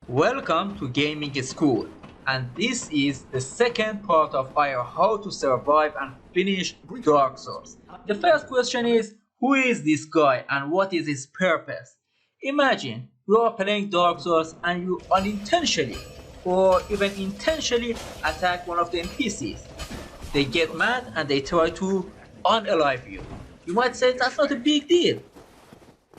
Welcome to Gaming School, and this is the second part of our How to Survive and Finish Dark Souls. The first question is, who is this guy and what is his purpose? Imagine you are playing Dark Souls and you unintentionally or even intentionally attack one of the NPCs. They get mad and they try to unalive you. You might say that's not a big deal.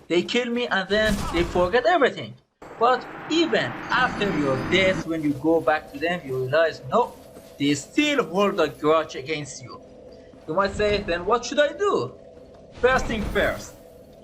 They kill me and then they forget everything. But even after your death, when you go back to them, you realize no, they still hold a grudge against you. You might say, then what should I do? First thing first,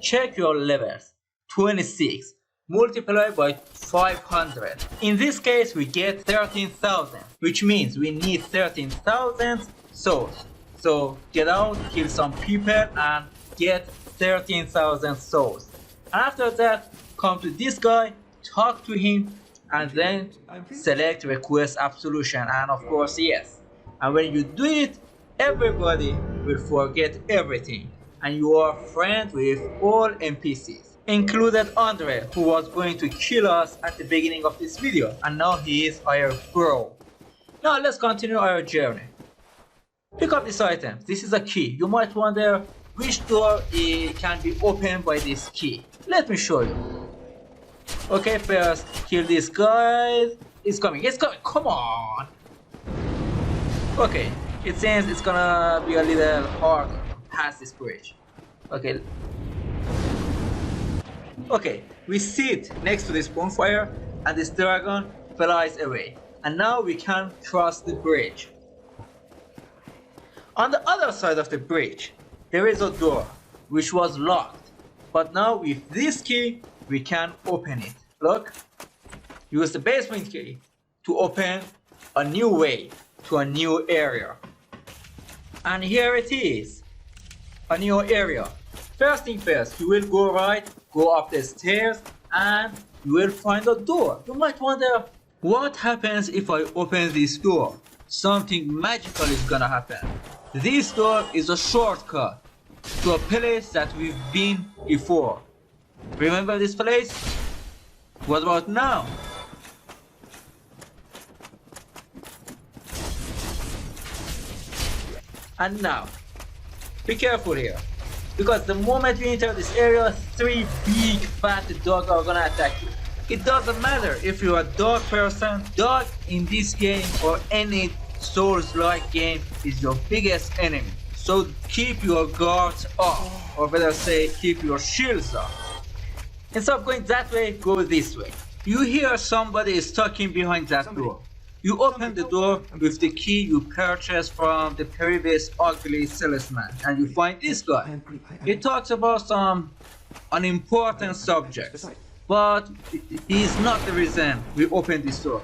check your levels. 26 multiplied by 500. In this case, we get 13,000, which means we need 13,000 souls. So get out, kill some people, and get 13,000 souls. And after that, come to this guy, talk to him, and then select request absolution, and of course yes. And when you do it, everybody will forget everything and you are friends with all NPCs, included Andre, who was going to kill us at the beginning of this video, and now he is our bro. Now let's continue our journey. Pick up this item. This is a key. You might wonder which door can be opened by this key. Let me show you. Okay, first kill this guy. It's coming, come on. Okay, it seems it's gonna be a little harder past this bridge. Okay, we sit next to this bonfire and this dragon flies away. And now we can cross the bridge. On the other side of the bridge, there is a door which was locked. But now with this key, we can open it. Look, use the basement key to open a new way to a new area. And here it is, a new area. First thing first, you will go right, go up the stairs, and you will find a door. You might wonder, what happens if I open this door? Something magical is gonna happen. This door is a shortcut to a place that we've been before. Remember this place? What about now? And now, be careful here, because the moment you enter this area, 3 big fat dogs are gonna attack you. It doesn't matter if you're a dog person, dog in this game or any Souls-like game is your biggest enemy. So keep your guards up, or better say, keep your shields up. Instead of going that way, go this way. You hear somebody is talking behind that door. You open the door with the key you purchased from the previous ugly salesman, and you find this guy. He talks about some unimportant subjects, but he's not the reason we opened this door.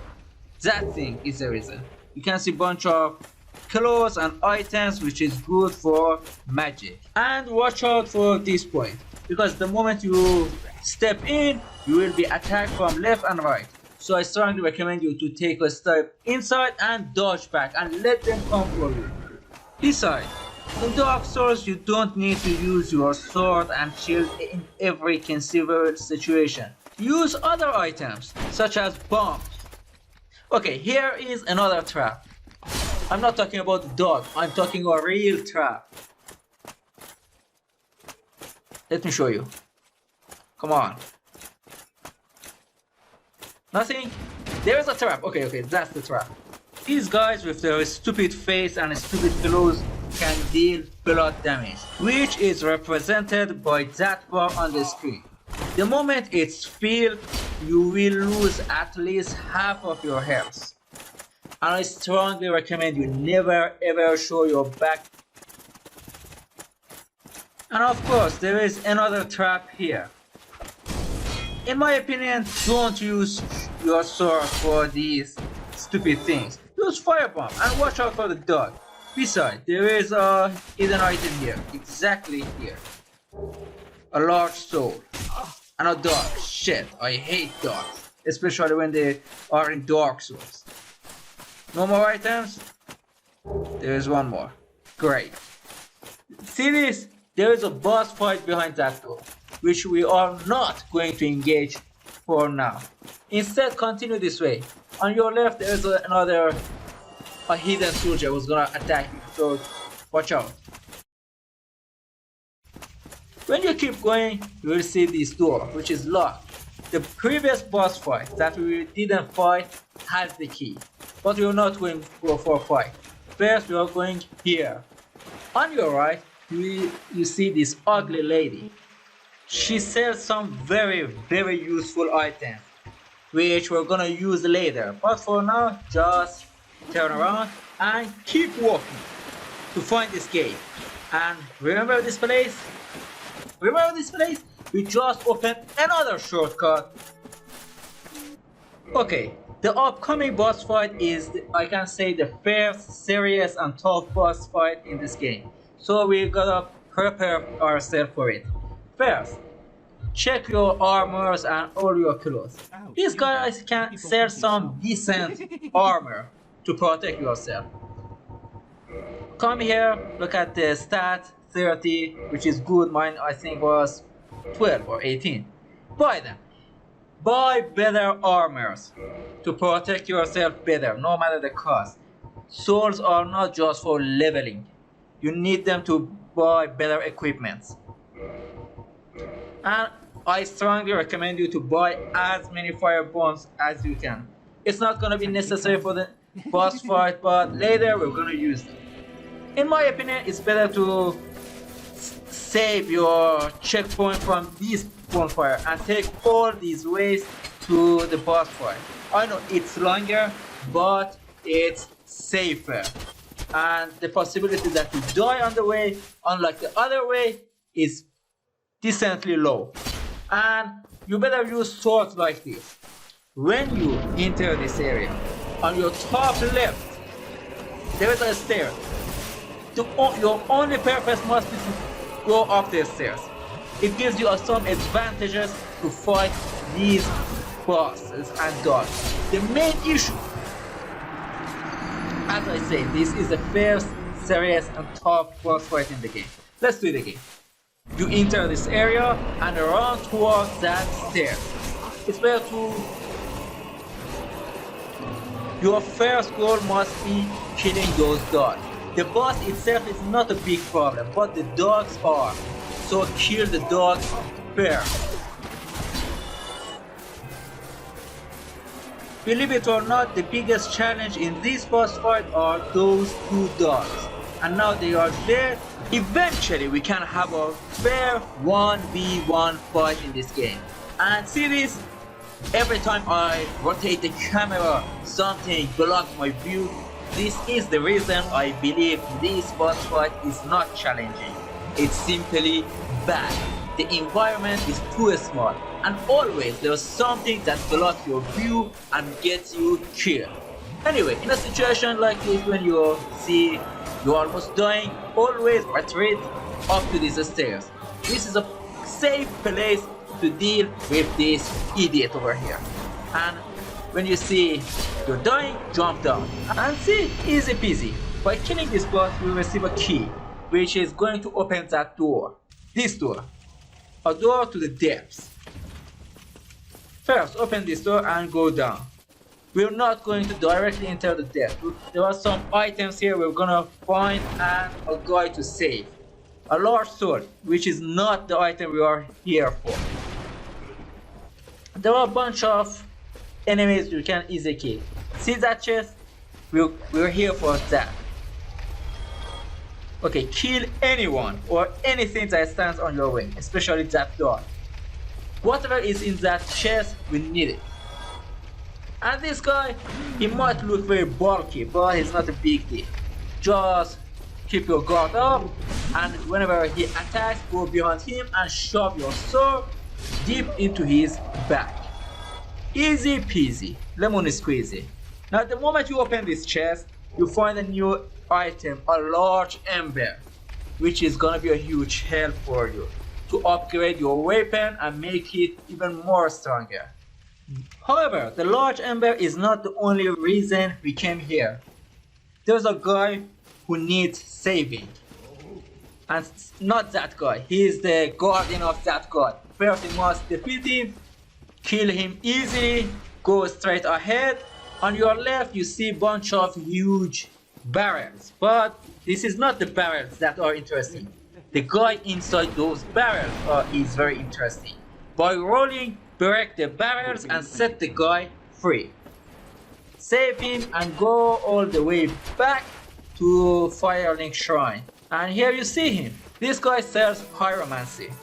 That thing is the reason. You can see a bunch of clothes and items which is good for magic. And watch out for this point, because the moment you step in, you will be attacked from left and right. So I strongly recommend you to take a step inside and dodge back and let them come for you. Besides, in Dark Souls you don't need to use your sword and shield in every conceivable situation. Use other items such as bombs. Okay, here is another trap. I'm not talking about the dog, I'm talking a real trap. Let me show you. Come on. Nothing? There is a trap. Okay, that's the trap. These guys with their stupid face and stupid clothes can deal blood damage, which is represented by that bar on the screen. The moment it's filled, you will lose at least half of your health. And I strongly recommend you never ever show your back. And of course, there is another trap here. In my opinion, don't use your sword for these stupid things. Use firebomb and watch out for the dog. Besides, there is a hidden item here, exactly here. A large soul. And a dog. Shit, I hate dogs, especially when they are in Dark Souls. No more items? There is one more. Great. See this? There is a boss fight behind that door, which we are not going to engage for now. Instead, continue this way. On your left, there's another a hidden soldier who's gonna attack you, so watch out. When you keep going, you will see this door, which is locked. The previous boss fight that we didn't fight has the key, but we are not going to go for a fight. First, we are going here. On your right, you see this ugly lady. She sells some very useful items, which we're gonna use later. But for now, just turn around and keep walking to find this gate. And remember this place? Remember this place? We just opened another shortcut. Okay, the upcoming boss fight is, I can say, the first serious and tough boss fight in this game. So we gotta prepare ourselves for it. First, check your armors and all your clothes. These guys can sell some decent armor to protect yourself. Come here, look at the stat 30, which is good. Mine I think was 12 or 18. Buy them. Buy better armors to protect yourself better, no matter the cost. Swords are not just for leveling. You need them to buy better equipment. And I strongly recommend you to buy as many fire bombs as you can. It's not gonna be necessary for the boss fight, but later we're gonna use them. In my opinion, it's better to save your checkpoint from this bonfire and take all these ways to the boss fight. I know it's longer, but it's safer. And the possibility that you die on the way, unlike the other way, is decently low. And you better use swords like this. When you enter this area, on your top left, there is a stair. Your only purpose must be to go up the stairs. It gives you some advantages to fight these bosses and dogs. The main issue, as I say, this is the first serious and tough boss fight in the game. Let's do it again. You enter this area and run towards that stair. It's better to... Your first goal must be killing those dogs. The boss itself is not a big problem, but the dogs are. So kill the dogs first. Believe it or not, the biggest challenge in this boss fight are those two dogs. And now they are dead. Eventually we can have a fair 1v1 fight in this game. And see this? Every time I rotate the camera, something blocks my view. This is the reason I believe this boss fight is not challenging. It's simply bad. The environment is too small, and always there's something that blocks your view and gets you killed. Anyway, in a situation like this, when you see you're almost dying, always retreat up to these stairs. This is a safe place to deal with this idiot over here. And when you see you're dying, jump down. And see, easy peasy. By killing this boss, we receive a key, which is going to open that door. This door. A door to the depths. First, open this door and go down. We're not going to directly enter the depth. There are some items here we're gonna find and a guy to save. A large sword, which is not the item we are here for. There are a bunch of enemies you can easily kill. See that chest? We're here for that. Okay, kill anyone or anything that stands on your way, especially that dog. Whatever is in that chest, we need it. And this guy, he might look very bulky, but he's not a big deal. Just keep your guard up, and whenever he attacks, go behind him and shove your sword deep into his back. Easy peasy, lemon squeezy. Now the moment you open this chest, you find a new item, a large ember, which is gonna be a huge help for you to upgrade your weapon and make it even more stronger. However, the large ember is not the only reason we came here. There's a guy who needs saving. And not that guy, he is the guardian of that god. First we must defeat him, kill him easily, go straight ahead. On your left you see a bunch of huge barrels, but this is not the barrels that are interesting. The guy inside those barrels is very interesting. By rolling, break the barrels and set the guy free. Save him and go all the way back to Firelink Shrine. And here you see him. This guy sells pyromancy.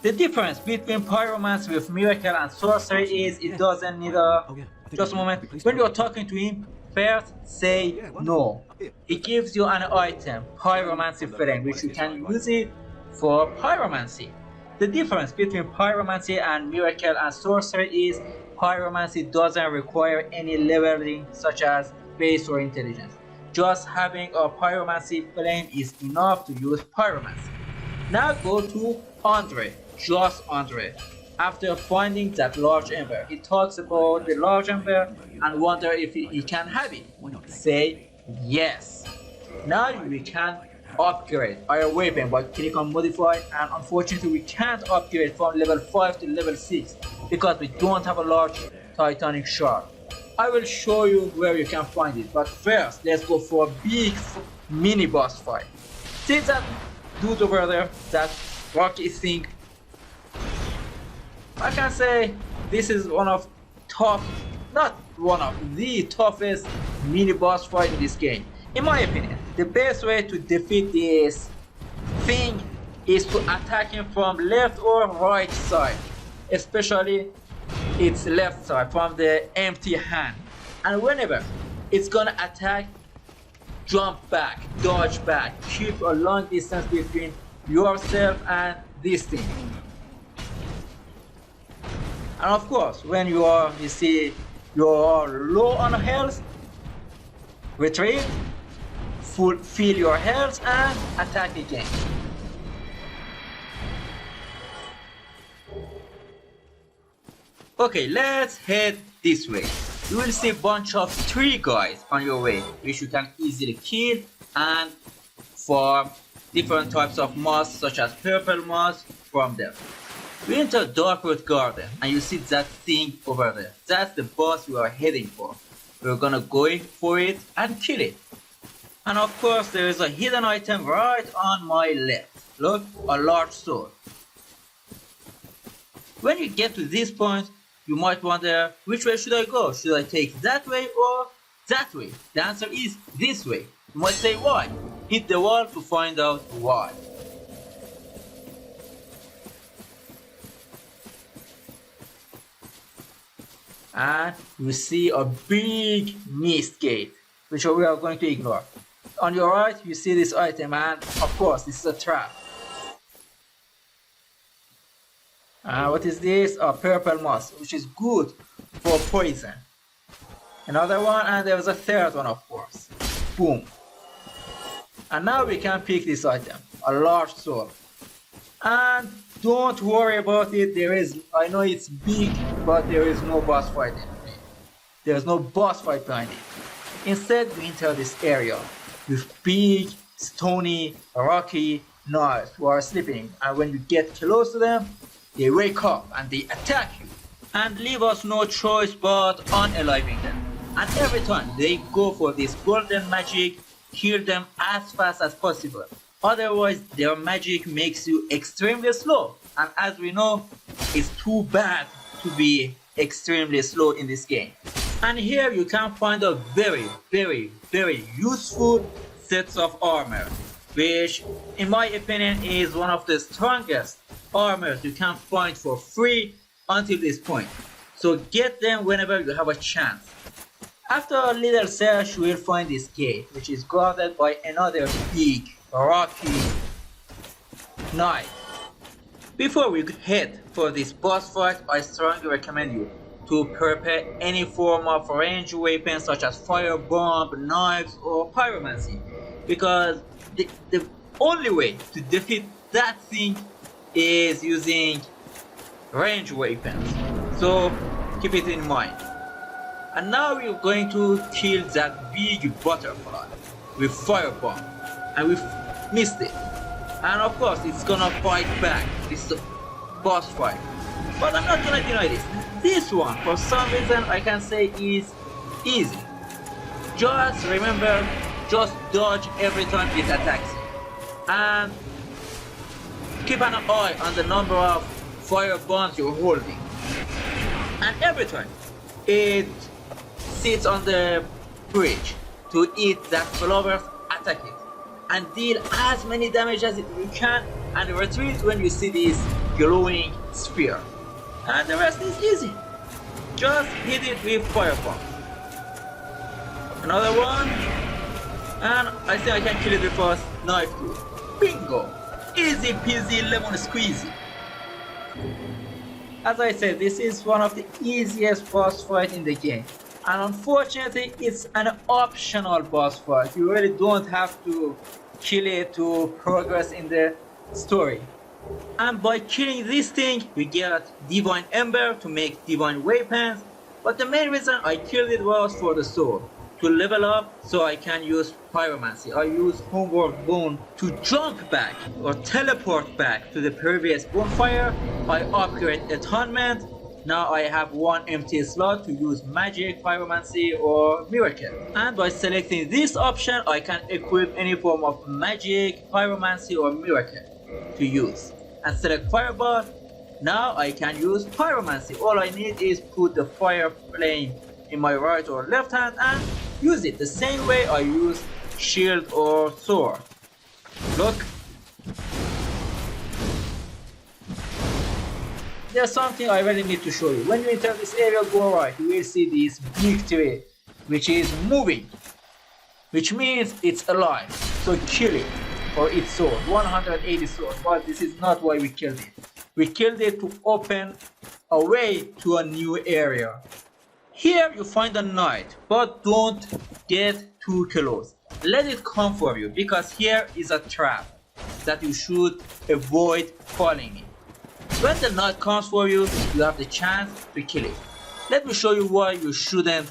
The difference between pyromancy with miracle and sorcery is it doesn't need a... Just a moment. When you're talking to him, first say no. It gives you an item, pyromancy flame, which you can use it for pyromancy. The difference between pyromancy and miracle and sorcery is pyromancy doesn't require any leveling such as base or intelligence. Just having a pyromancy flame is enough to use pyromancy. Now go to Andre, just Andre. After finding that large ember, he talks about the large ember and wonder if he can have it. Say yes. Now we can upgrade our weapon by click on modify, and unfortunately we can't upgrade from level 5 to level 6 because we don't have a large titanic shard. I will show you where you can find it, but first let's go for a big mini boss fight. See that dude over there, that rocky thing? I can say this is one of not one of the toughest mini boss fight in this game. In my opinion, the best way to defeat this thing is to attack him from left or right side, especially its left side from the empty hand. And whenever it's gonna attack, jump back, dodge back, keep a long distance between yourself and this thing. And of course, when you see you're low on health, retreat, fill your health and attack again. Okay, let's head this way. You will see a bunch of tree guys on your way, which you can easily kill and farm different types of moss such as purple moss from them. We enter Darkroot Garden and you see that thing over there. That's the boss we are heading for. We're gonna go for it and kill it. And of course there is a hidden item right on my left. Look, a large sword. When you get to this point, you might wonder, which way should I go? Should I take that way or that way? The answer is this way. You might say why? Hit the wall to find out why. And you see a big mist gate, which we are going to ignore. On your right, you see this item, and of course, this is a trap. What is this? A purple moss, which is good for poison. Another one, and there was a third one, of course. Boom. And now we can pick this item, a large sword. And don't worry about it, I know it's big, but there is no boss fight in it. There's no boss fight behind it. Instead, we enter this area with big, stony, rocky knights who are sleeping, and when you get close to them, they wake up and they attack you and leave us no choice but unaliving them. And every time they go for this golden magic, kill them as fast as possible. Otherwise, their magic makes you extremely slow. And as we know, it's too bad to be extremely slow in this game. And here you can find a very useful sets of armor, which in my opinion is one of the strongest armors you can find for free until this point. So get them whenever you have a chance. After a little search, you will find this gate, which is guarded by another big rocky knight. Before we head for this boss fight, I strongly recommend you to prepare any form of ranged weapons such as firebomb, knives or pyromancy, because the only way to defeat that thing is using ranged weapons. So keep it in mind. And now we're going to kill that big butterfly with firebomb, and we missed it. And of course it's gonna fight back. This is a boss fight, but I'm not gonna deny this. this one, for some reason, I can say is easy. Just remember, just dodge every time it attacks you. And keep an eye on the number of fire bombs you're holding. And every time it sits on the bridge to eat that flowers, attack it. And deal as many damage as you can and retreat when you see this glowing sphere. And the rest is easy. Just hit it with fire bomb. Another one. And I think I can kill it with a knife too. Bingo! Easy peasy lemon squeezy. As I said, this is one of the easiest boss fight in the game. And unfortunately, it's an optional boss fight. You really don't have to kill it to progress in the story. And by killing this thing, you get Divine Ember to make divine weapons. But the main reason I killed it was for the sword. To level up so I can use pyromancy. I use Homeward Bone to jump back or teleport back to the previous bonfire. I upgrade Atonement. Now I have one empty slot to use magic, pyromancy or miracle. And by selecting this option I can equip any form of magic, pyromancy or miracle to use. And select fireball. Now I can use pyromancy. All I need is put the fire flame in my right or left hand and use it the same way I use shield or sword. Look. There's something I really need to show you. When you enter this area, go right, you will see this big tree which is moving, which means it's alive. So kill it for its sword, 180 swords. But this is not why we killed it. We killed it to open a way to a new area. Here you find a knight, but don't get too close. Let it come for you, because here is a trap that you should avoid falling in. When the knight comes for you, you have the chance to kill it. Let me show you why you shouldn't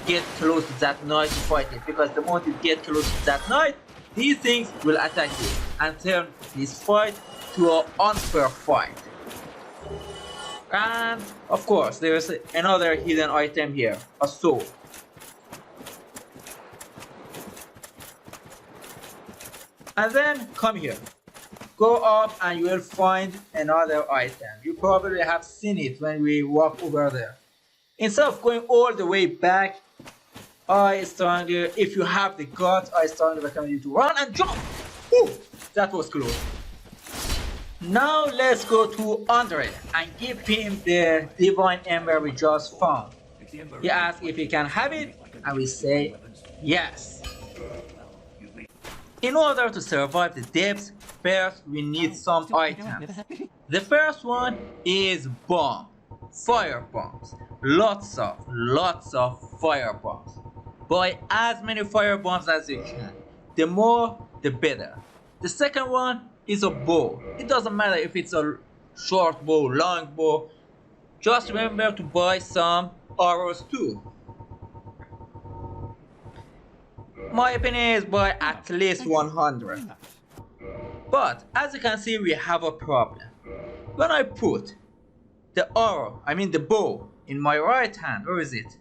get close to that knight to fight it, because the moment you get close to that knight, these things will attack you and turn this fight to an unfair fight. And of course there is another hidden item here, a sword. And then come here, go up and you will find another item. You probably have seen it when we walk over there. Instead of going all the way back, if you have the guts, I strongly recommend you to run and jump. Ooh, that was close. Now let's go to Andre and give him the Divine Ember we just found. He asks if he can have it, and we say yes. In order to survive the depths, first we need some items. The first one is bomb, fire bombs. Lots of fire bombs. Buy as many fire bombs as you can. The more, the better. The second one is a bow. It doesn't matter if it's a short bow, long bow. Just remember to buy some arrows too. My opinion is buy at least 100. But as you can see, we have a problem. When I put the arrow, the bow, in my right hand, where is it?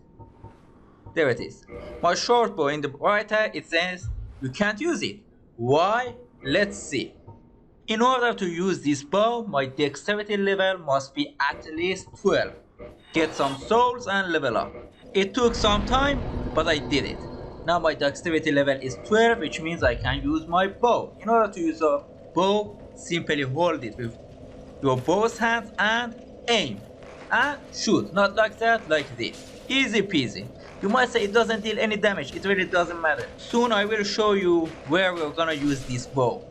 There it is. My short bow in the right hand, it says you can't use it. Why? Let's see. In order to use this bow, my dexterity level must be at least 12. Get some souls and level up. It took some time, but I did it. Now my dexterity level is 12, which means I can use my bow. In order to use a bow, simply hold it with your bow's hands and aim. And shoot, not like that, like this. Easy peasy. You might say it doesn't deal any damage, it really doesn't matter. Soon I will show you where we're gonna use this bow.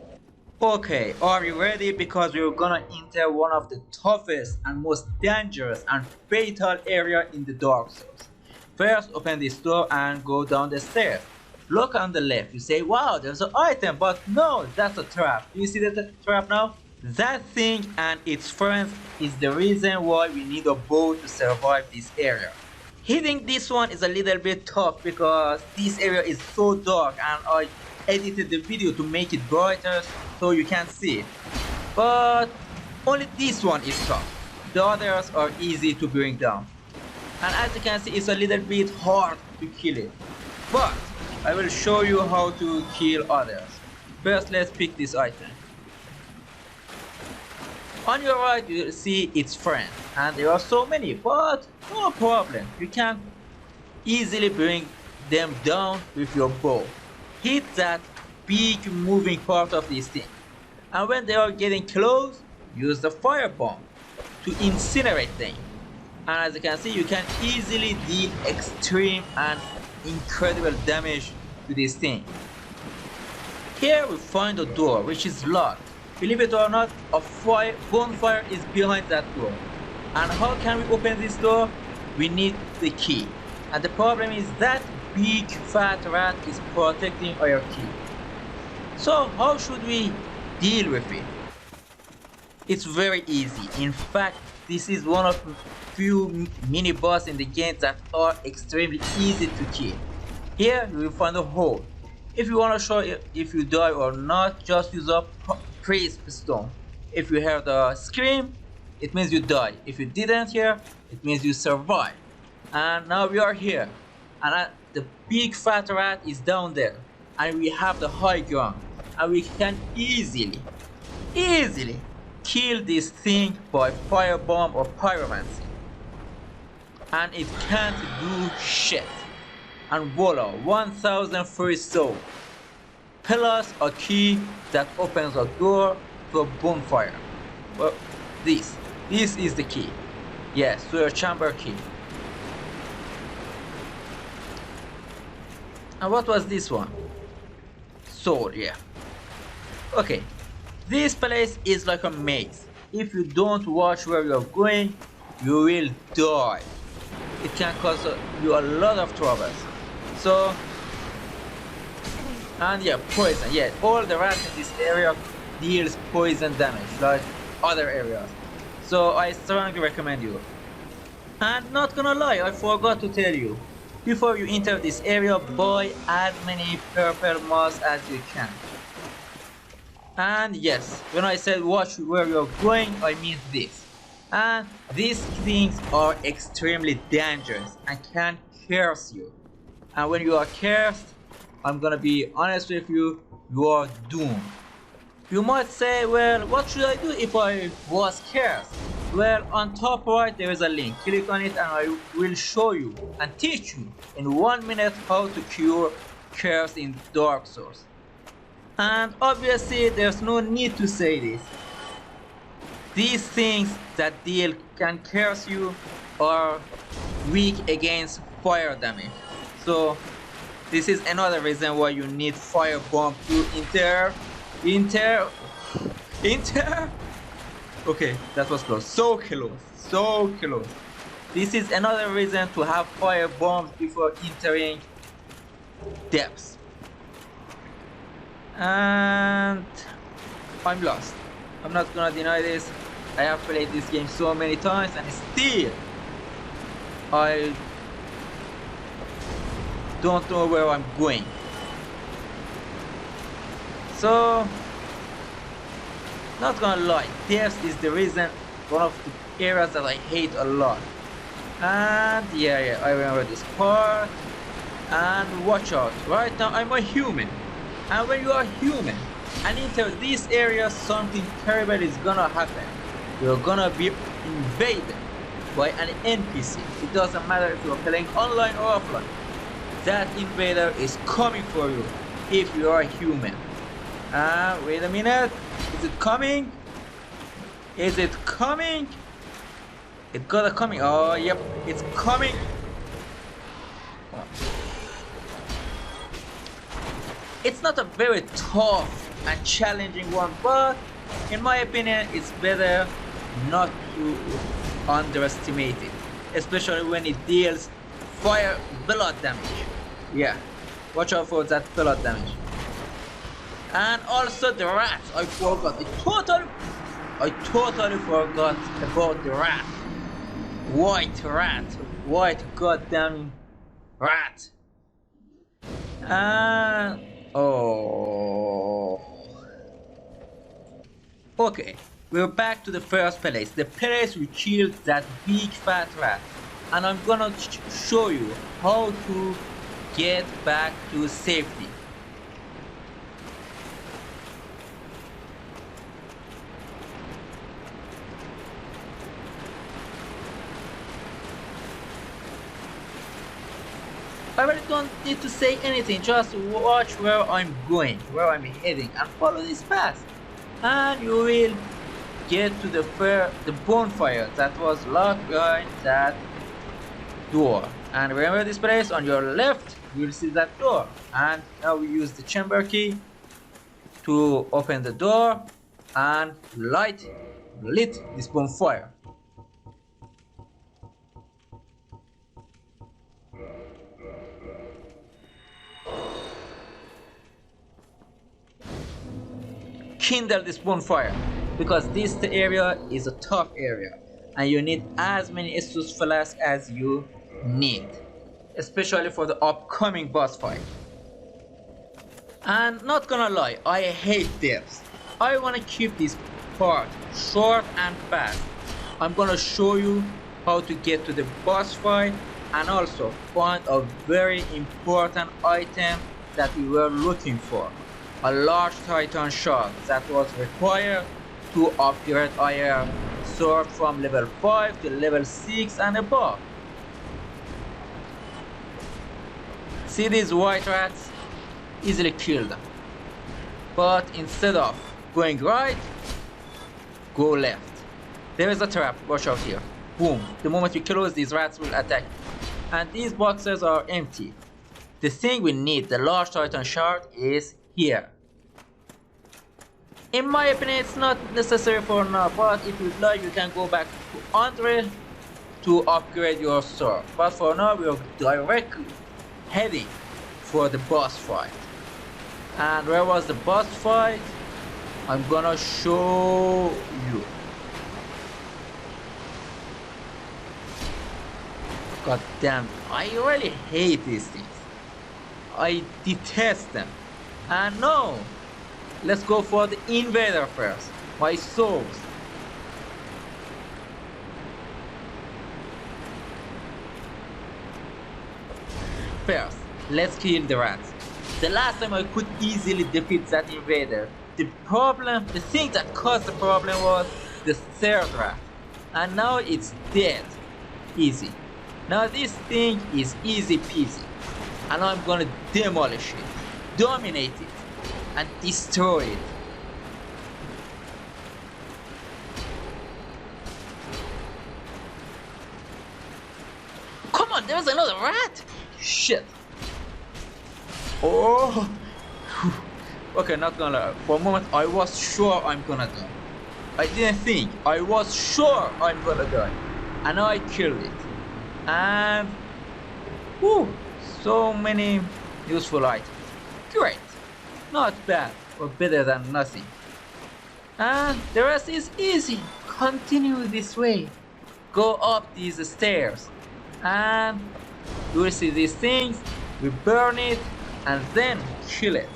Okay, are you ready? Because we're gonna enter one of the toughest and most dangerous and fatal area in the Dark Souls. First, open this door and go down the stairs. Look on the left, you say, wow, there's an item, but no, that's a trap. Do you see that trap now? That thing and its friends is the reason why we need a bow to survive this area. Hitting this one is a little bit tough because this area is so dark and I edited the video to make it brighter so you can see it. But only this one is tough. The others are easy to bring down. And as you can see, it's a little bit hard to kill it, but I will show you how to kill others. First, let's pick this item. On your right, you will see its friend, and there are so many, but no problem. You can easily bring them down with your bow. Hit that big moving part of this thing, and when they are getting close, use the firebomb to incinerate them. And as you can see, you can easily deal extreme and incredible damage to this thing. Here we find a door which is locked. Believe it or not, a bonfire is behind that door. And how can we open this door? We need the key. And the problem is that big fat rat is protecting our key. So how should we deal with it? It's very easy. In fact, this is one of few mini boss in the game that are extremely easy to kill. Here you will find a hole. If you want to show if you die or not, just use a priest stone. If you hear the scream, it means you die. If you didn't hear, it means you survive. And now we are here, and the big fat rat is down there, and we have the high ground, and we can easily kill this thing by firebomb or pyromancy. And it can't do shit. And voila, 1000 free souls, plus a key that opens a door to a bonfire. Well, this is the key. Yes, to your chamber key. And what was this one? Soul, yeah. Okay, this place is like a maze. If you don't watch where you're going, you will die. It can cause you a lot of troubles. So, and yeah, poison. Yeah, all the rats in this area deals poison damage like other areas. So I strongly recommend you. And not gonna lie, I forgot to tell you. Before you enter this area, buy as many purple moss as you can. And yes, when I said watch where you're going, I mean this. And these things are extremely dangerous and can curse you. And when you are cursed, I'm gonna be honest with you, you are doomed. You might say, well, what should I do if I was cursed? Well, on top right there is a link. Click on it and I will show you and teach you in 1 minute how to cure curse in Dark Souls. And obviously there's no need to say this. These things that can curse you are weak against fire damage. So this is another reason why you need firebomb to enter. Okay, that was close. So close. This is another reason to have fire bombs before entering depths. And I'm lost. I'm not gonna deny this. I have played this game so many times and still I don't know where I'm going. So, not gonna lie, depths is the reason, one of the areas that I hate a lot. And yeah, I remember this part. And watch out, right now I'm a human. And when you are human and enter this area, something terrible is gonna happen. You're gonna be invaded by an NPC. It doesn't matter if you're playing online or offline. That invader is coming for you if you are a human. Wait a minute. Is it coming? Is it coming? It got a coming. Oh, yep, it's coming. It's not a very tough and challenging one, but in my opinion, it's better not to underestimate it, especially when it deals fire blood damage. Yeah, watch out for that blood damage. And also the rats, I forgot. I totally forgot about the rat. White goddamn rat. And oh. Okay, we're back to the first place. The place we killed that big fat rat. and I'm gonna show you how to get back to safety. I really don't need to say anything, just watch where I'm going, where I'm heading, and follow this path. And you will get to the bonfire that was locked behind that door. And remember this place, on your left, you will see that door. And now we use the chamber key to open the door and lit this bonfire. Kindle this bonfire, because this area is a tough area and you need as many Estus flasks as you need, especially for the upcoming boss fight. And not gonna lie, I hate depths. I wanna keep this part short and fast. I'm gonna show you how to get to the boss fight and also find a very important item that we were looking for. A large Titan shard that was required to upgrade our sword from level 5 to level 6 and above. See these white rats? Easily kill them. But instead of going right, go left. There is a trap, watch out here. Boom, the moment you close, these rats will attack. And these boxes are empty. The thing we need, the large Titan shard, is here. In my opinion, it's not necessary for now, but if you'd like, you can go back to Andre to upgrade your sword. But for now, we are directly heading for the boss fight. And where was the boss fight? I'm gonna show you. God damn, I really hate these things. I detest them. And no, let's go for the invader first. My souls. First, let's kill the rats. The last time I could easily defeat that invader. The thing that caused the problem was the third rat. And now it's dead. Easy. Now this thing is easy peasy. And I'm gonna demolish it, dominate it, and destroy it. Come on, there's another rat! Shit. Oh. Okay, not gonna lie. For a moment, I was sure I'm gonna die. I didn't think. I was sure I'm gonna die. And now I killed it. And whew, so many useful items. Great. Not bad, but better than nothing. And the rest is easy. Continue this way. Go up these stairs. And you will see these things. We burn it and then kill it.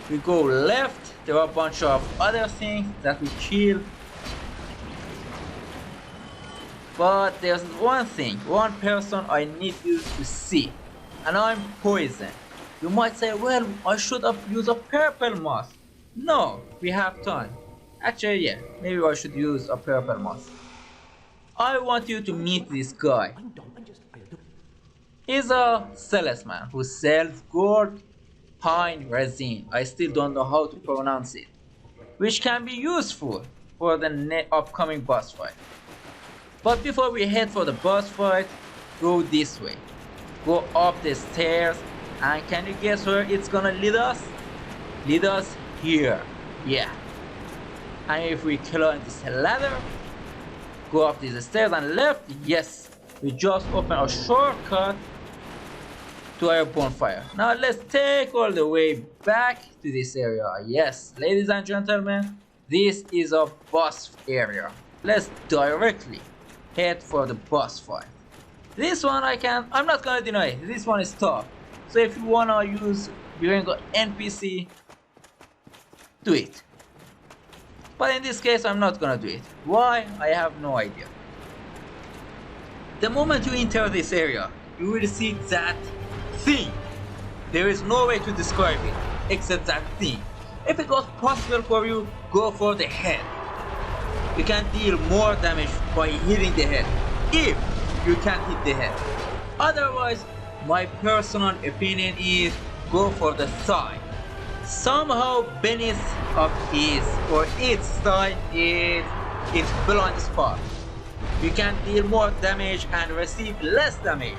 We go left. There are a bunch of other things that we kill. But there's one thing, one person I need you to see. And I'm poison. You might say, well, I should have used a purple moss. No, we have time. Actually, yeah, maybe I should use a purple moss. I want you to meet this guy. He's a salesman who sells gold pine resin. I still don't know how to pronounce it. Which can be useful for the upcoming boss fight. But before we head for the boss fight, go this way. Go up the stairs, and can you guess where it's gonna lead us? Lead us here. Yeah. And if we climb this ladder, go up these stairs and left, yes, we just open a shortcut to our bonfire. Now let's take all the way back to this area. Yes, ladies and gentlemen, this is a boss area. Let's directly head for the boss fight. This one I'm not gonna deny, this one is tough. So if you wanna use Durango NPC, do it. But in this case I'm not gonna do it. Why? I have no idea. The moment you enter this area, you will see that thing. There is no way to describe it except that thing. If it was possible for you, go for the head. You can deal more damage by hitting the head, if you can hit the head. Otherwise, my personal opinion is go for the thigh. Somehow beneath of his or its thigh is its blind spot. You can deal more damage and receive less damage.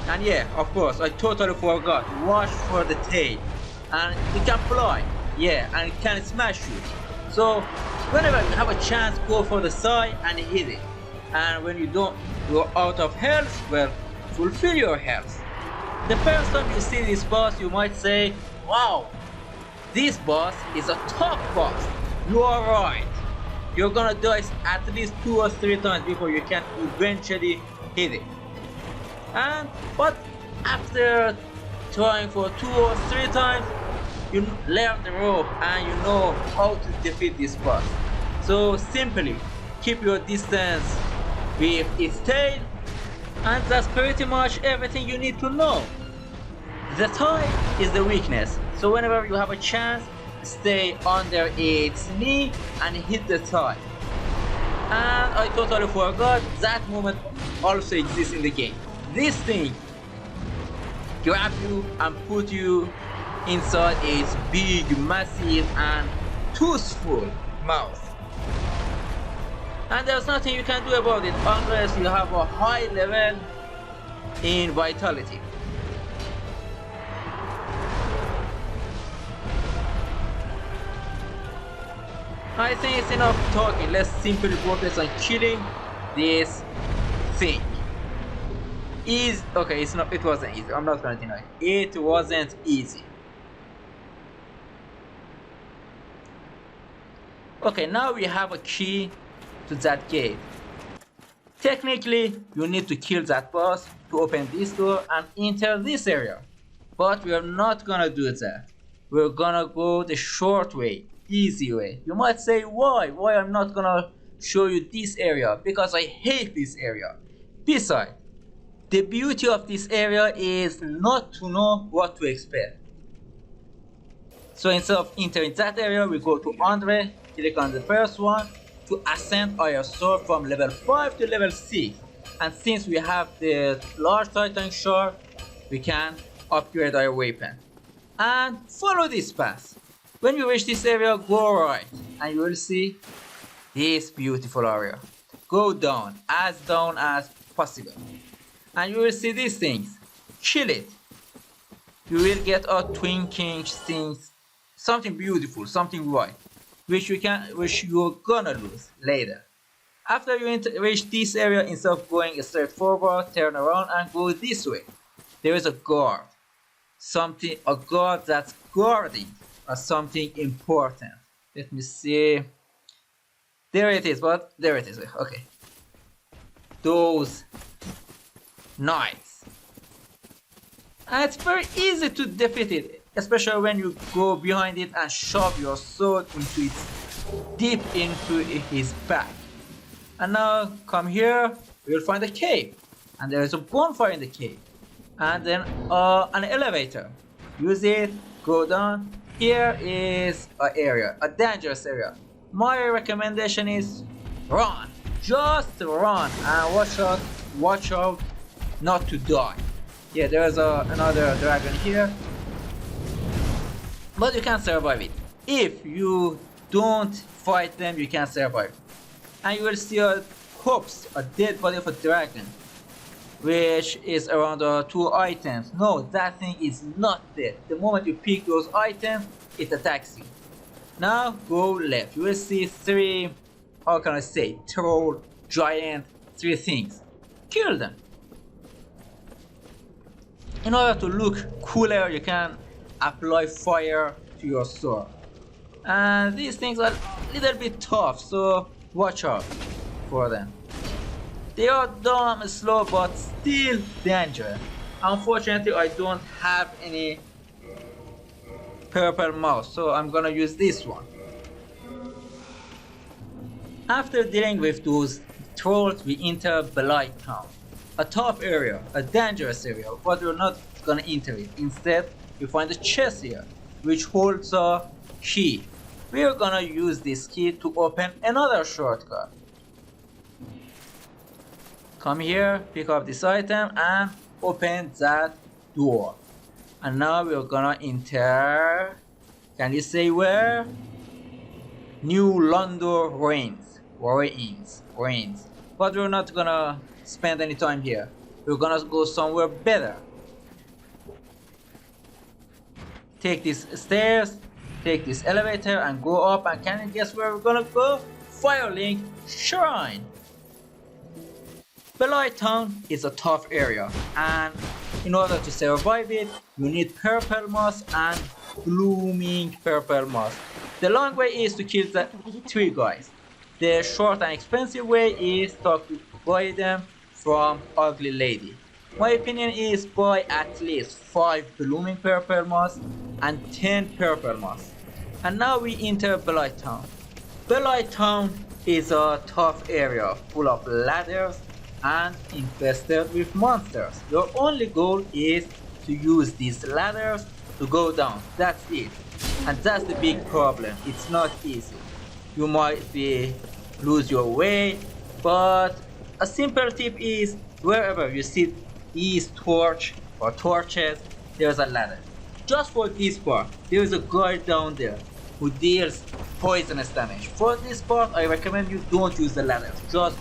And yeah, of course, I totally forgot. Watch for the tail. And it can fly. Yeah, and it can smash you. So whenever you have a chance, go for the side and hit it. And when you're out of health, well, fulfill your health. The first time you see this boss, you might say, wow, this boss is a tough boss. You are right. You're gonna die at least 2 or 3 times before you can eventually hit it. But after trying for 2 or 3 times, you learn the rope and you know how to defeat this boss. So simply keep your distance with its tail, and that's pretty much everything you need to know. The thigh is the weakness, so whenever you have a chance, stay under its knee and hit the thigh. And I totally forgot, that moment also exists in the game. This thing grab you and put you inside its big, massive and toothful mouth. And there's nothing you can do about it unless you have a high level in vitality. I think it's enough talking. Let's simply focus on killing this thing. Okay, it wasn't easy. I'm not gonna deny it. It wasn't easy. Okay, now we have a key to that gate. Technically, you need to kill that boss to open this door and enter this area. But we are not gonna do that. We're gonna go the short way, easy way. You might say, why? Why I'm not gonna show you this area? Because I hate this area. Besides, the beauty of this area is not to know what to expect. So instead of entering that area, we go to Andre, click on the first one to ascend our sword from level 5 to level 6. And since we have the large titan shard, we can upgrade our weapon. And follow this path. When you reach this area, go right and you will see this beautiful area. Go down as possible. And you will see these things. Kill it. You will get a twinkling things, something beautiful, something white, which you're gonna lose later. After you reach this area, instead of going straight forward, turn around and go this way. There is a guard. A guard that's guarding something important. Let me see. There it is, okay. Those knights. And it's very easy to defeat it, especially when you go behind it and shove your sword deep into his back. And now come here, you'll find a cave. And there is a bonfire in the cave. And then an elevator. Use it, go down. Here is an area, a dangerous area. My recommendation is run. Just run and watch out not to die. Yeah, there's another dragon here. But you can survive it. If you don't fight them, you can survive. And you will see a corpse, a dead body of a dragon, which is around 2 items. No, that thing is not dead. The moment you pick those items, it attacks you. Now go left. You will see 3, how can I say, troll, giant, 3 things. Kill them. In order to look cooler, you can apply fire to your sword. And these things are a little bit tough, so watch out for them. They are dumb, slow, but still dangerous. Unfortunately, I don't have any purple mouse, so I'm gonna use this one. After dealing with those trolls, we enter Blighttown. A tough area, a dangerous area, but we're not gonna enter it. Instead, we find a chest here, which holds a key. We're gonna use this key to open another shortcut. Come here, pick up this item and open that door. And now we're gonna enter, can you say where? New London Rains. But we're not gonna spend any time here. We're gonna go somewhere better. Take these stairs, take this elevator and go up, and can you guess where we're gonna go? Firelink Shrine. Blighttown is a tough area, and in order to survive it, you need purple moss and blooming purple moss. The long way is to kill the 3 guys. The short and expensive way is to buy them from Ugly Lady. My opinion is buy at least 5 blooming purple moss and 10 purple moss. And now we enter Blighttown. Blighttown is a tough area full of ladders and infested with monsters. Your only goal is to use these ladders to go down. That's it. And that's the big problem. It's not easy. You might lose your way, but a simple tip is wherever you see these torches, there's a ladder. Just for this part, there is a guy down there who deals poisonous damage. For this part, I recommend you don't use the ladders. Just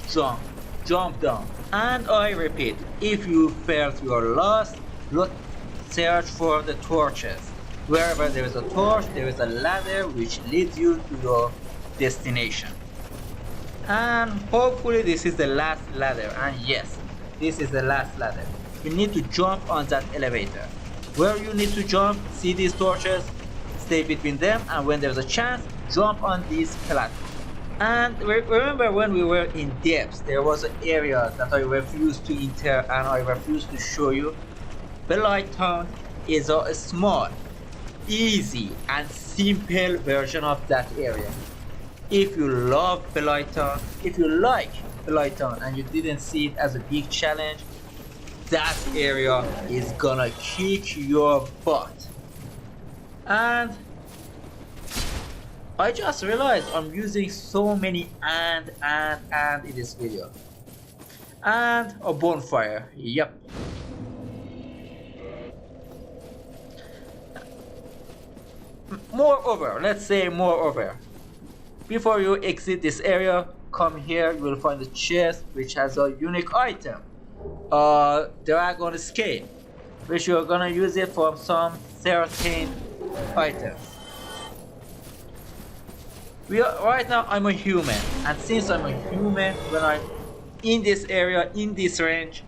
jump down. And I repeat, if you felt you are lost, search for the torches. Wherever there is a torch, there is a ladder which leads you to your destination. And hopefully this is the last ladder, and yes, this is the last ladder. You need to jump on that elevator. Where you need to jump, see these torches, stay between them, and when there's a chance, jump on these platforms. And remember when we were in Depths, there was an area that I refused to enter and I refused to show you. Blighttown is a small, easy and simple version of that area. If you love Blighttown, if you like Blighttown and you didn't see it as a big challenge, that area is gonna kick your butt. And I just realized I'm using so many and in this video. And a bonfire, yep. Moreover, before you exit this area, come here, you will find a chest which has a unique item. Dragon scale, which you're gonna use it for some certain items. Right now I'm a human, and since I'm a human, when I'm in this area, in this range,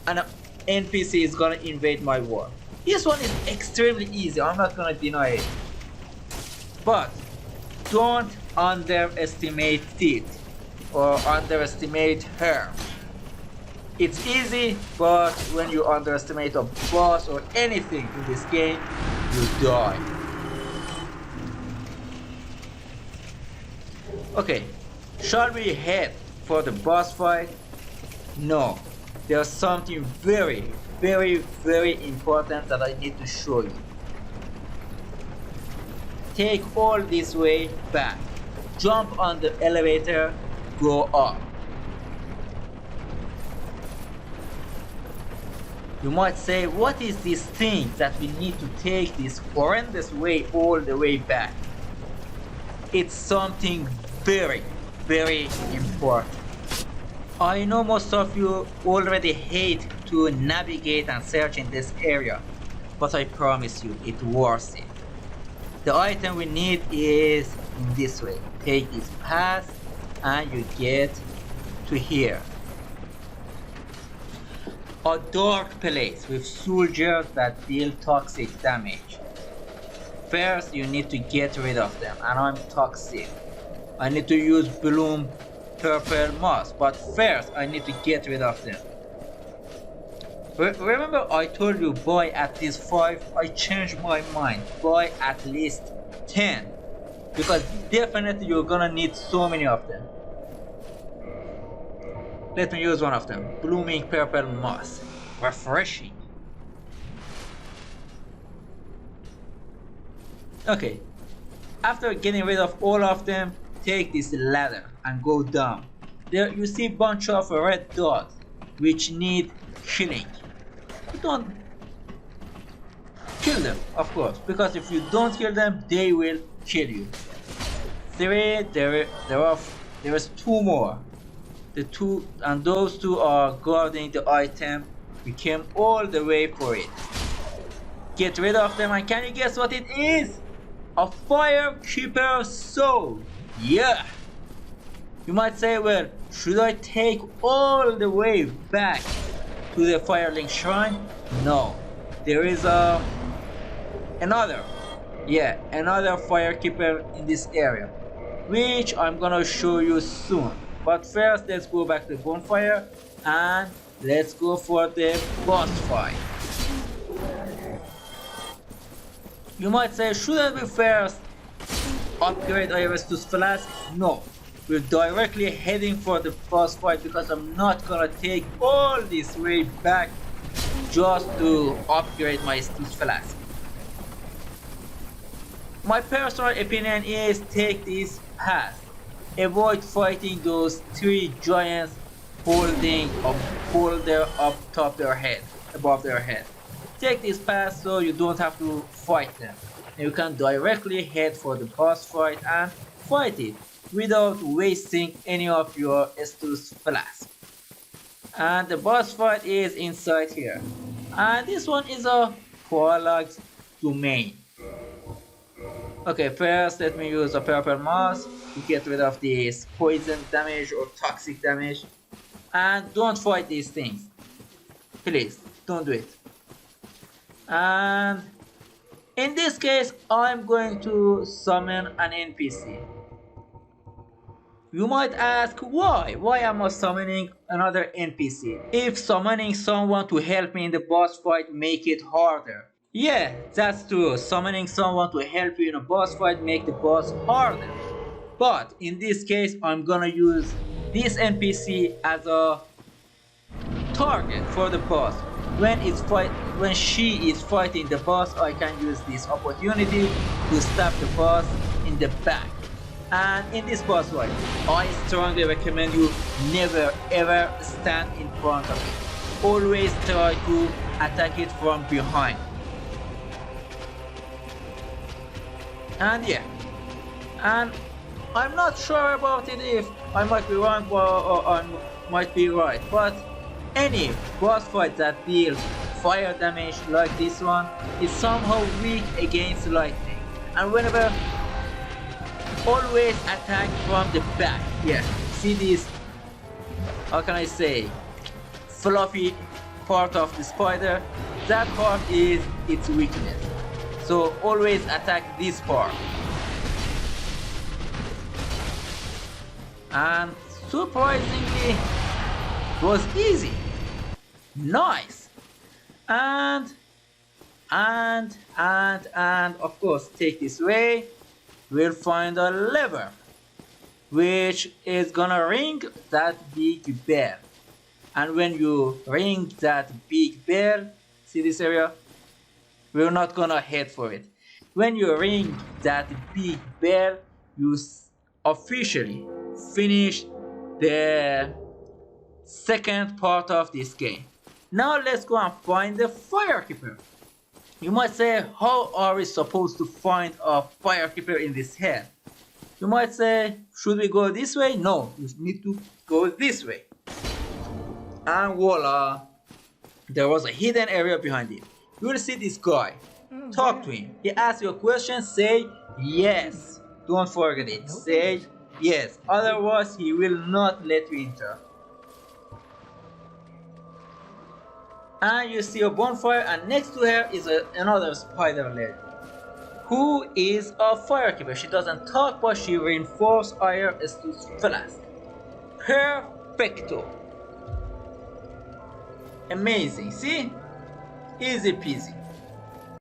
an NPC is gonna invade my world. This one is extremely easy, I'm not gonna deny it. But don't underestimate it or underestimate her. It's easy, but when you underestimate a boss or anything in this game, you die. Okay, shall we head for the boss fight? No, there's something very important that I need to show you. Take all this way back, jump on the elevator, go up. You might say, what is this thing that we need to take this horrendous way all the way back? It's something very important. I know most of you already hate to navigate and search in this area, but I promise you, it's worth it. The item we need is in this way. Take this path and you get to here. A dark place with soldiers that deal toxic damage. First you need to get rid of them, and I'm toxic. I need to use bloom purple moss, but first I need to get rid of them. Remember I told you buy at least 5, I changed my mind, buy at least 10. because definitely you're gonna need so many of them. Let me use one of them. Blooming purple moss. Refreshing. Okay. After getting rid of all of them, take this ladder and go down. There you see a bunch of red dots which need killing. You don't kill them, of course, because if you don't kill them, they will kill you. There is two more. And those two are guarding the item. We came all the way for it. Get rid of them, and can you guess what it is? A firekeeper soul. Yeah. You might say, well, should I take all the way back to the Firelink Shrine? No. There is another firekeeper in this area, which I'm gonna show you soon. But first, let's go back to the bonfire and let's go for the boss fight. You might say, shouldn't we first upgrade our Estus Flask? No, we're directly heading for the boss fight because I'm not gonna take all this way back just to upgrade my Estus Flask. My personal opinion is take this path. Avoid fighting those three giants holding a boulder above their head. Take this path so you don't have to fight them. You can directly head for the boss fight and fight it without wasting any of your Estus Flask. And the boss fight is inside here. And this one is a Prolog's domain. Okay, first let me use a purple moss to get rid of this poison damage or toxic damage. And don't fight these things. Please, don't do it. And in this case, I'm going to summon an NPC. You might ask why? Why am I summoning another NPC? If summoning someone to help me in the boss fight make it harder. Yeah, that's true. Summoning someone to help you in a boss fight make the boss harder. But in this case, I'm gonna use this NPC as a target for the boss. When she is fighting the boss, I can use this opportunity to stab the boss in the back. And in this boss fight, I strongly recommend you never ever stand in front of it. Always try to attack it from behind. And yeah, and I'm not sure about it if I might be wrong or I might be right, but any boss fight that deals fire damage like this one is somehow weak against lightning. And whenever, always attack from the back. Yeah, see this, how can I say, fluffy part of the spider? That part is its weakness. So always attack this part. And surprisingly, it was easy. Nice. And of course, take this way. We'll find a lever, which is gonna ring that big bell. And when you ring that big bell, see this area? We're not gonna head for it. When you ring that big bell, you officially finish the second part of this game. Now let's go and find the firekeeper. You might say, how are we supposed to find a firekeeper in this head? You might say, should we go this way? No, you need to go this way. And voila, there was a hidden area behind it. You will see this guy. Talk to him. He asks you a question, say yes. Don't forget it. Say yes. Otherwise, he will not let you enter. And you see a bonfire, and next to her is another spider lady, who is a firekeeper. She doesn't talk, but she reinforces iron Estus Flask. Perfecto. Amazing, see? Easy peasy.